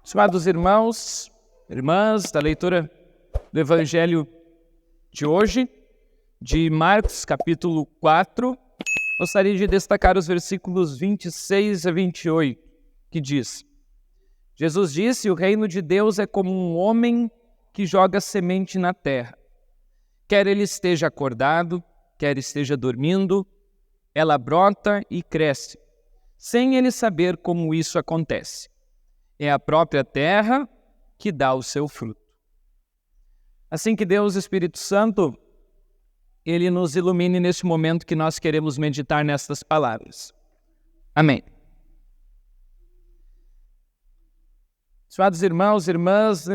Estimados irmãos, irmãs, da leitura do Evangelho de hoje, de Marcos, capítulo 4, gostaria de destacar os versículos 26 a 28, que diz: Jesus disse: o reino de Deus é como um homem que joga semente na terra. Quer ele esteja acordado, quer esteja dormindo, ela brota e cresce, sem ele saber como isso acontece. É a própria terra que dá o seu fruto. Assim que Deus, Espírito Santo, Ele nos ilumine neste momento que nós queremos meditar nestas palavras. Amém. Estimados irmãos e irmãs,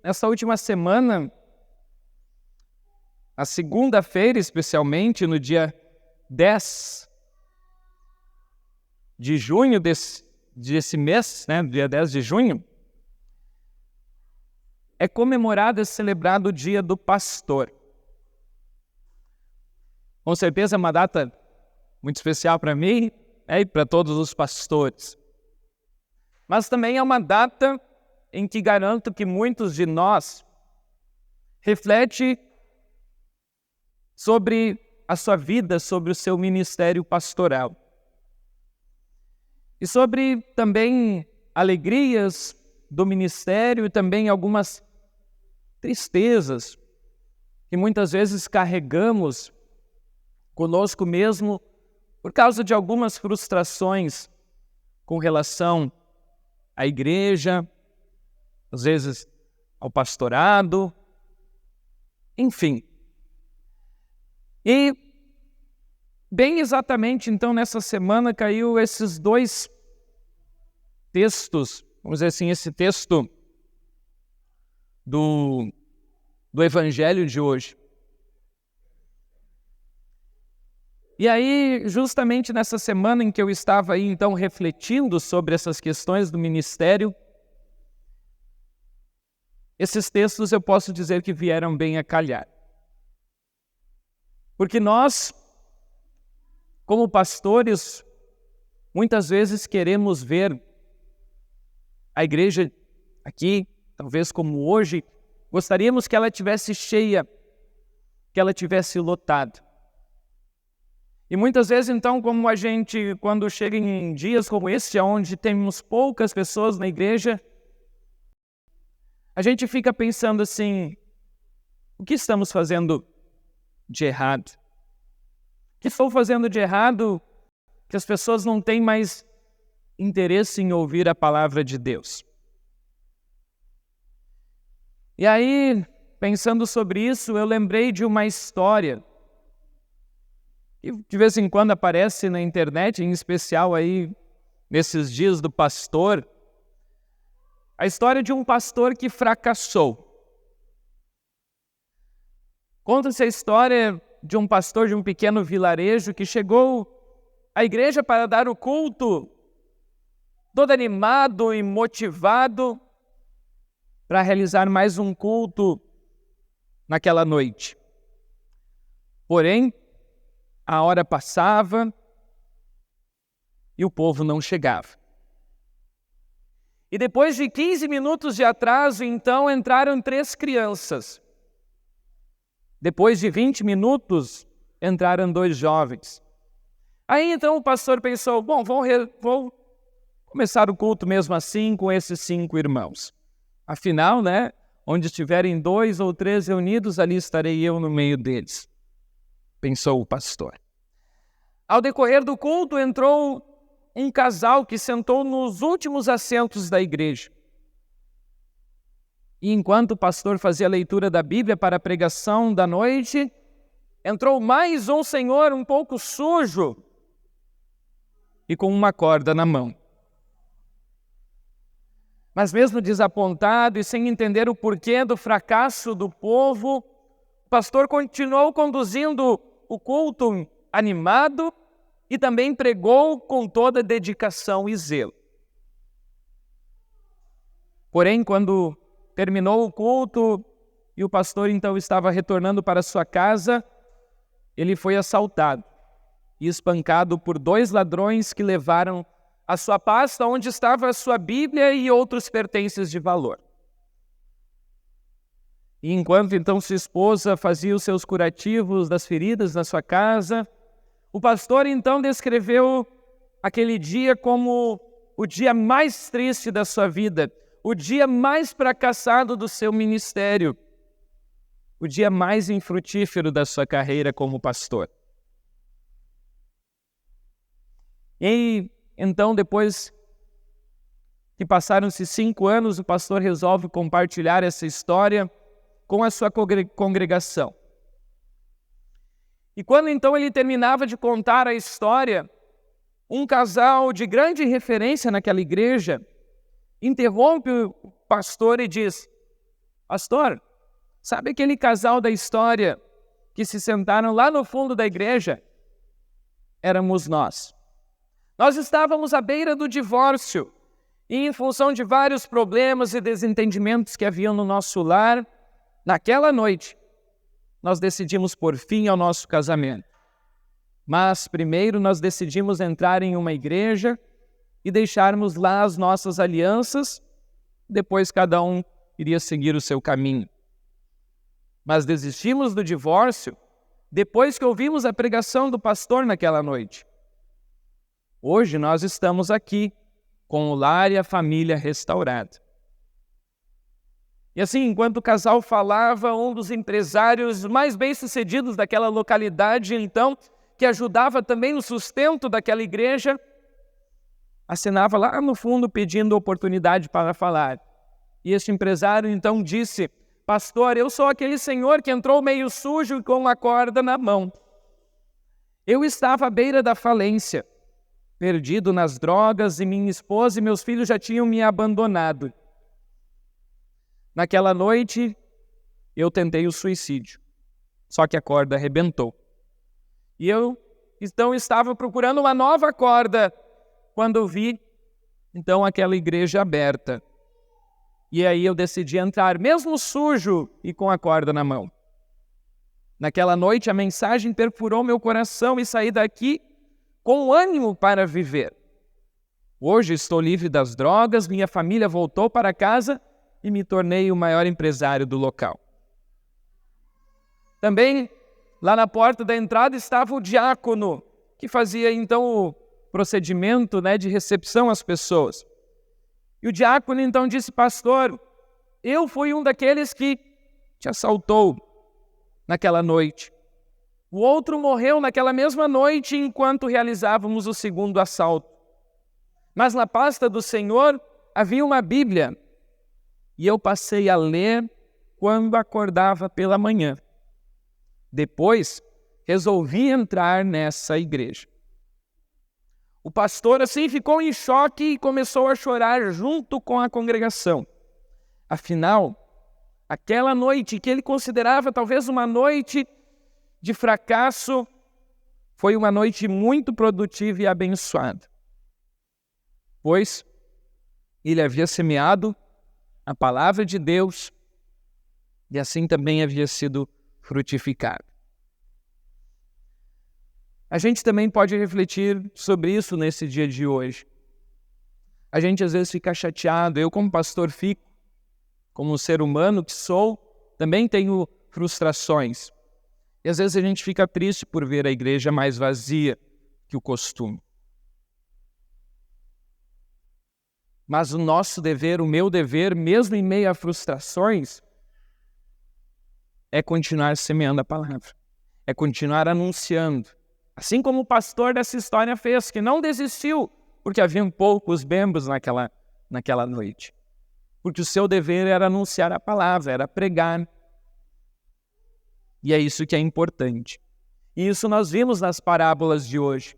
nesta última semana, a segunda-feira especialmente, no dia 10 de junho desse mês, dia 10 de junho, é comemorado e celebrado o Dia do Pastor. Com certeza é uma data muito especial para mim, e para todos os pastores. Mas também é uma data em que garanto que muitos de nós refletem sobre a sua vida, sobre o seu ministério pastoral. E sobre também alegrias do ministério e também algumas tristezas que muitas vezes carregamos conosco mesmo por causa de algumas frustrações com relação à igreja, às vezes ao pastorado, enfim. E bem exatamente, então, nessa semana caiu esses dois textos, vamos dizer assim, esse texto do Evangelho de hoje. E aí, justamente nessa semana em que eu estava aí, então, refletindo sobre essas questões do ministério, esses textos eu posso dizer que vieram bem a calhar. Porque nós, como pastores, muitas vezes queremos ver a igreja aqui, talvez como hoje, gostaríamos que ela estivesse cheia, que ela estivesse lotada. E muitas vezes, então, como a gente, quando chega em dias como esse, onde temos poucas pessoas na igreja, a gente fica pensando assim: o que estamos fazendo de errado? O que estou fazendo de errado que as pessoas não têm mais interesse em ouvir a palavra de Deus? E aí, pensando sobre isso, eu lembrei de uma história que de vez em quando aparece na internet, em especial aí nesses dias do pastor. A história de um pastor que fracassou. Conta-se a história de um pastor de um pequeno vilarejo que chegou à igreja para dar o culto, todo animado e motivado para realizar mais um culto naquela noite. Porém, a hora passava e o povo não chegava. E depois de 15 minutos de atraso, então, entraram 3 crianças. Depois de 20 minutos, entraram 2 jovens. Aí, então, o pastor pensou: bom, vou começar o culto mesmo assim com esses 5 irmãos. Afinal, onde estiverem 2 ou 3 reunidos, ali estarei eu no meio deles, pensou o pastor. Ao decorrer do culto, entrou um casal que sentou nos últimos assentos da igreja. E enquanto o pastor fazia a leitura da Bíblia para a pregação da noite, entrou mais um senhor um pouco sujo e com uma corda na mão. Mas mesmo desapontado e sem entender o porquê do fracasso do povo, o pastor continuou conduzindo o culto animado e também pregou com toda dedicação e zelo. Porém, quando terminou o culto e o pastor então estava retornando para sua casa, ele foi assaltado e espancado por 2 ladrões que levaram a sua pasta onde estava a sua Bíblia e outros pertences de valor. E enquanto então sua esposa fazia os seus curativos das feridas na sua casa, o pastor então descreveu aquele dia como o dia mais triste da sua vida, o dia mais fracassado do seu ministério, o dia mais infrutífero da sua carreira como pastor. E então, depois que passaram-se 5 anos, o pastor resolve compartilhar essa história com a sua congregação. E quando então ele terminava de contar a história, um casal de grande referência naquela igreja interrompe o pastor e diz: pastor, sabe aquele casal da história que se sentaram lá no fundo da igreja? Éramos nós. Nós estávamos à beira do divórcio e, em função de vários problemas e desentendimentos que haviam no nosso lar, naquela noite, nós decidimos pôr fim ao nosso casamento. Mas primeiro nós decidimos entrar em uma igreja e deixarmos lá as nossas alianças, depois cada um iria seguir o seu caminho. Mas desistimos do divórcio depois que ouvimos a pregação do pastor naquela noite. Hoje nós estamos aqui com o lar e a família restaurada. E assim, enquanto o casal falava, um dos empresários mais bem-sucedidos daquela localidade, então, que ajudava também no sustento daquela igreja, acenava lá no fundo pedindo oportunidade para falar. E este empresário então disse: pastor, eu sou aquele senhor que entrou meio sujo e com a corda na mão. Eu estava à beira da falência, perdido nas drogas, e minha esposa e meus filhos já tinham me abandonado. Naquela noite, eu tentei o suicídio, só que a corda arrebentou. E eu, então, estava procurando uma nova corda, quando eu vi, então, aquela igreja aberta. E aí eu decidi entrar, mesmo sujo e com a corda na mão. Naquela noite, a mensagem perfurou meu coração e saí daqui com ânimo para viver. Hoje estou livre das drogas, minha família voltou para casa e me tornei o maior empresário do local. Também, lá na porta da entrada estava o diácono, que fazia então o procedimento, de recepção às pessoas. E o diácono então disse: pastor, eu fui um daqueles que te assaltou naquela noite. O outro morreu naquela mesma noite enquanto realizávamos o segundo assalto. Mas na pasta do Senhor havia uma Bíblia e eu passei a ler quando acordava pela manhã. Depois, resolvi entrar nessa igreja. O pastor assim ficou em choque e começou a chorar junto com a congregação. Afinal, aquela noite que ele considerava talvez uma noite de fracasso, foi uma noite muito produtiva e abençoada. Pois ele havia semeado a palavra de Deus e assim também havia sido frutificado. A gente também pode refletir sobre isso nesse dia de hoje. A gente às vezes fica chateado, eu como pastor fico, como ser humano que sou, também tenho frustrações. E às vezes a gente fica triste por ver a igreja mais vazia que o costume. Mas o nosso dever, o meu dever, mesmo em meio a frustrações, é continuar semeando a palavra. É continuar anunciando. Assim como o pastor dessa história fez, que não desistiu, porque haviam poucos membros naquela noite. Porque o seu dever era anunciar a palavra, era pregar. E é isso que é importante. E isso nós vimos nas parábolas de hoje.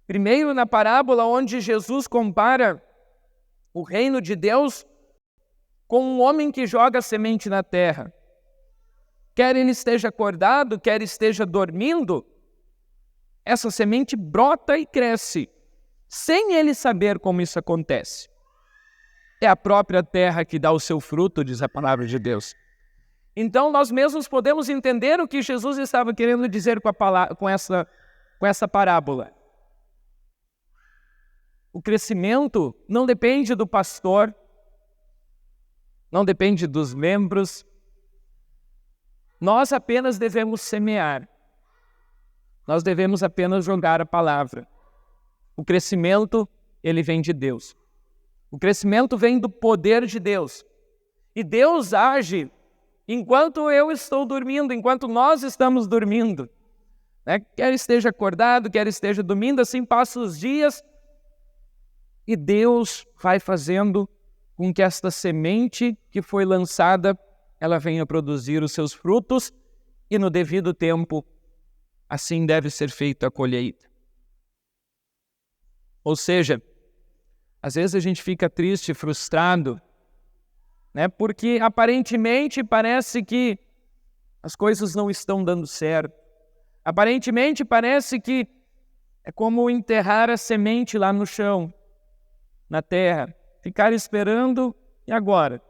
Primeiro, na parábola onde Jesus compara o reino de Deus com um homem que joga semente na terra. Quer ele esteja acordado, quer esteja dormindo, essa semente brota e cresce, sem ele saber como isso acontece. É a própria terra que dá o seu fruto, diz a palavra de Deus. Então, nós mesmos podemos entender o que Jesus estava querendo dizer com essa parábola. O crescimento não depende do pastor, não depende dos membros. Nós apenas devemos semear. Nós devemos apenas jogar a palavra. O crescimento, ele vem de Deus. O crescimento vem do poder de Deus. E Deus age enquanto eu estou dormindo, enquanto nós estamos dormindo. Quer esteja acordado, quer esteja dormindo, assim passam os dias e Deus vai fazendo com que esta semente que foi lançada, ela venha produzir os seus frutos e no devido tempo, assim deve ser feita a colheita. Ou seja, às vezes a gente fica triste, frustrado, porque aparentemente parece que as coisas não estão dando certo. Aparentemente parece que é como enterrar a semente lá no chão, na terra, ficar esperando, e agora?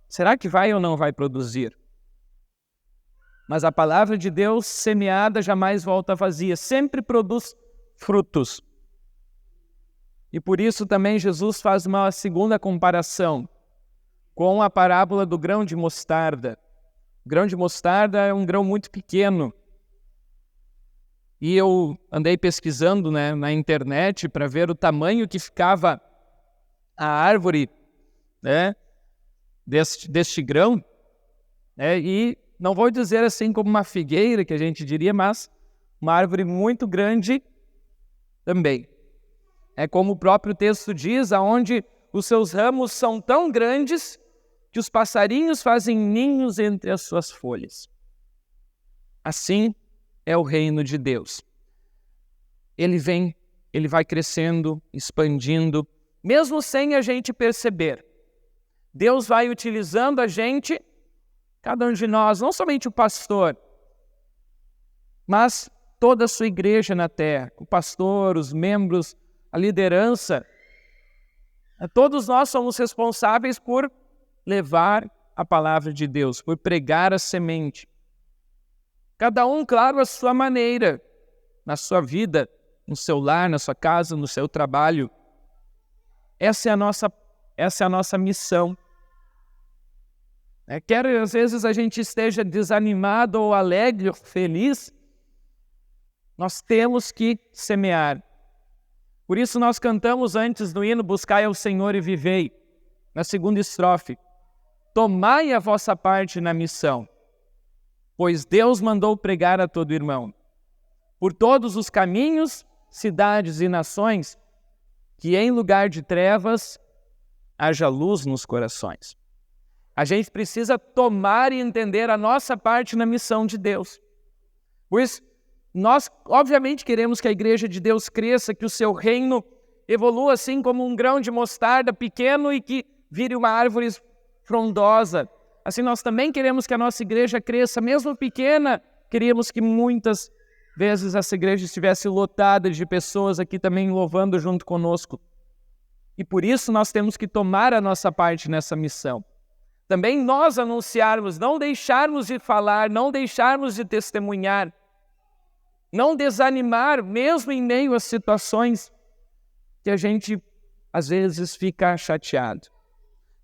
Será que vai ou não vai produzir? Mas a palavra de Deus semeada jamais volta vazia, sempre produz frutos. E por isso também Jesus faz uma segunda comparação com a parábola do grão de mostarda. O grão de mostarda é um grão muito pequeno. E eu andei pesquisando na internet para ver o tamanho que ficava a árvore deste grão. E não vou dizer assim como uma figueira, que a gente diria, mas uma árvore muito grande também. É como o próprio texto diz, aonde os seus ramos são tão grandes que os passarinhos fazem ninhos entre as suas folhas. Assim é o reino de Deus. Ele vai crescendo, expandindo, mesmo sem a gente perceber. Deus vai utilizando a gente, cada um de nós, não somente o pastor, mas toda a sua igreja na terra, o pastor, os membros, a liderança. Todos nós somos responsáveis por levar a palavra de Deus, por pregar a semente. Cada um, claro, à sua maneira, na sua vida, no seu lar, na sua casa, no seu trabalho. Essa é a nossa missão. Quer às vezes a gente esteja desanimado ou alegre ou feliz, nós temos que semear. Por isso nós cantamos antes no hino, buscai ao Senhor e vivei. Na segunda estrofe, tomai a vossa parte na missão, pois Deus mandou pregar a todo irmão. Por todos os caminhos, cidades e nações, que em lugar de trevas haja luz nos corações. A gente precisa tomar e entender a nossa parte na missão de Deus. Pois nós, obviamente, queremos que a igreja de Deus cresça, que o seu reino evolua assim como um grão de mostarda pequeno e que vire uma árvore frondosa. Assim, nós também queremos que a nossa igreja cresça, mesmo pequena, queríamos que muitas vezes essa igreja estivesse lotada de pessoas aqui também louvando junto conosco. E por isso nós temos que tomar a nossa parte nessa missão. Também nós anunciarmos, não deixarmos de falar, não deixarmos de testemunhar, não desanimar, mesmo em meio a situações que a gente, às vezes, fica chateado.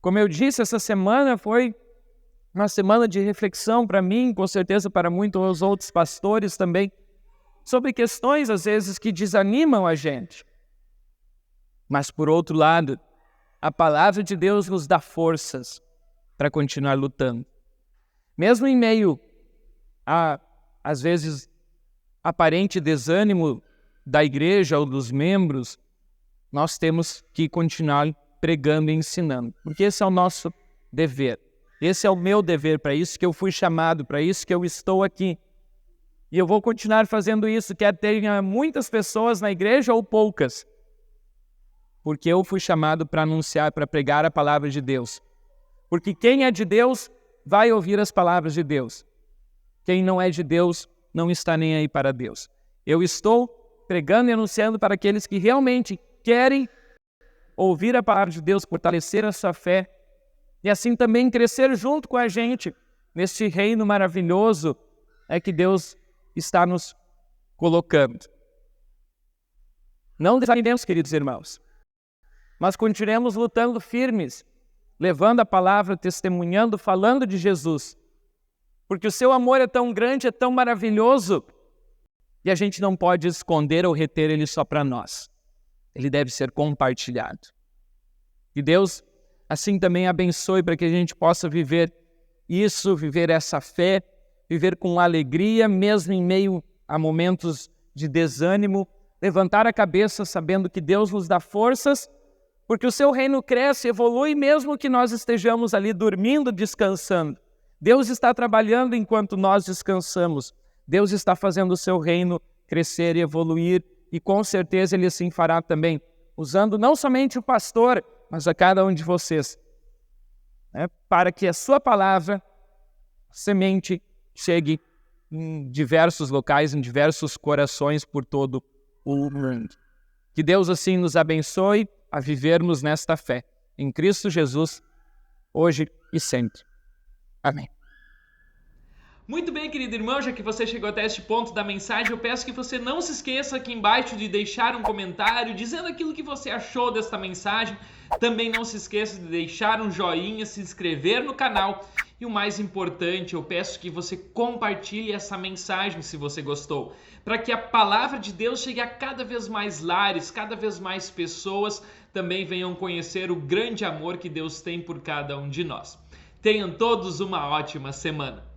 Como eu disse, essa semana foi uma semana de reflexão para mim, com certeza para muitos outros pastores também, sobre questões, às vezes, que desanimam a gente. Mas, por outro lado, a palavra de Deus nos dá forças para continuar lutando. Mesmo em meio a, às vezes, aparente desânimo da igreja ou dos membros, nós temos que continuar pregando e ensinando, porque esse é o nosso dever. Esse é o meu dever, para isso que eu fui chamado, para isso que eu estou aqui. E eu vou continuar fazendo isso, quer tenha muitas pessoas na igreja ou poucas, porque eu fui chamado para anunciar, para pregar a palavra de Deus. Porque quem é de Deus vai ouvir as palavras de Deus. Quem não é de Deus não está nem aí para Deus. Eu estou pregando e anunciando para aqueles que realmente querem ouvir a palavra de Deus, fortalecer a sua fé e assim também crescer junto com a gente neste reino maravilhoso que Deus está nos colocando. Não desanimemos, queridos irmãos. mas continuemos lutando firmes, levando a palavra, testemunhando, falando de Jesus. Porque o seu amor é tão grande, é tão maravilhoso, e a gente não pode esconder ou reter ele só para nós. Ele deve ser compartilhado. E Deus, assim também abençoe para que a gente possa viver isso, viver essa fé, viver com alegria, mesmo em meio a momentos de desânimo, levantar a cabeça sabendo que Deus nos dá forças, porque o seu reino cresce, evolui, mesmo que nós estejamos ali dormindo, descansando. Deus está trabalhando enquanto nós descansamos. Deus está fazendo o seu reino crescer e evoluir, e com certeza Ele assim fará também, usando não somente o pastor, mas a cada um de vocês, para que a sua palavra, semente, chegue em diversos locais, em diversos corações por todo o mundo. Que Deus assim nos abençoe a vivermos nesta fé, em Cristo Jesus, hoje e sempre. Amém. Muito bem, querido irmão, já que você chegou até este ponto da mensagem, eu peço que você não se esqueça aqui embaixo de deixar um comentário dizendo aquilo que você achou desta mensagem. Também não se esqueça de deixar um joinha, se inscrever no canal e o mais importante, eu peço que você compartilhe essa mensagem se você gostou, para que a palavra de Deus chegue a cada vez mais lares, cada vez mais pessoas também venham conhecer o grande amor que Deus tem por cada um de nós. Tenham todos uma ótima semana.